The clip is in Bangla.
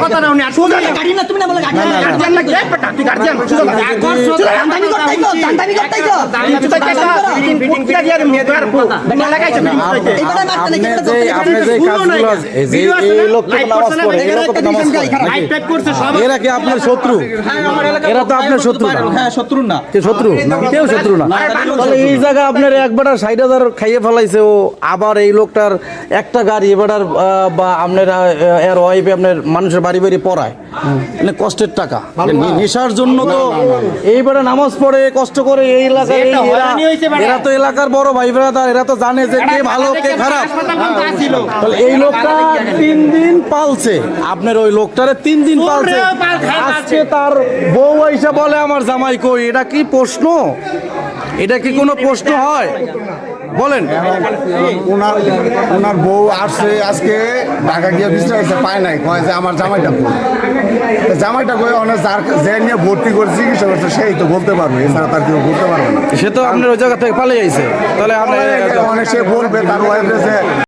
কথা না উনি আসলে গাড়ি না তুমি না বলে গাড়ি গার্জিয়ান নাকি তুই গার্জিয়ান সুযোগ দামি করতেই তো দামি করতেই তো তুই তো কেসা ফিটিং কি দিয়া দিমু তোর না লাগাইছ এইটা মারতে নাকি এটা আপনি যে কাজগুলো এই লোক তো নামাজ পড়ে এরা তো নামাজ পড়ে লাইভ টাইপ করছে সব এরা কি আপনার শত্রু এরা তো আপনার শত্রু না হ্যাঁ শত্রু না কে শত্রু কেউ শত্রু না তাহলে এই জায়গা আপনার একবার 60,000 খাইয়ে ফেলাইছে ও আবার এই লোকটার একটা গাড়ি এবার বা আপনার এর ওয়াইফে আপনার মানুষের বাড়ি বাড়ি পড়ায় মানে কষ্টের টাকা নেশার জন্য তো এইবারে নামাজ পড়ে কষ্ট করে এই এলাকায় এরা তো এলাকার বড় ভাই ব্রাদার এরা তো জানে যে কে ভালো কে খারাপ তাহলে এই লোকটা 3 দিন পালছে আপনার ওই লোকটারে 3 দিন পালছে আজকে তার বউ এসে বলে আমার জামাই কই এটা কি প্রশ্ন এটা কি কোনো প্রশ্ন হয় বলেন ওনার বউ আসছে আজকে ঢাকা গিয়ে বিশ্রাম পায় নাই কয় যে আমার জামাইটা কই জামাইটা কই অনেক যে নিয়ে ভর্তি করে চিকিৎসা করছে সেই তো বলতে পারবে এছাড়া তার কেউ বলতে পারবে না সে তো আপনার ওই জায়গা থেকে পালিয়ে আইছে তাহলে আপনি অনেক সে বলবে তার ওয়াইফ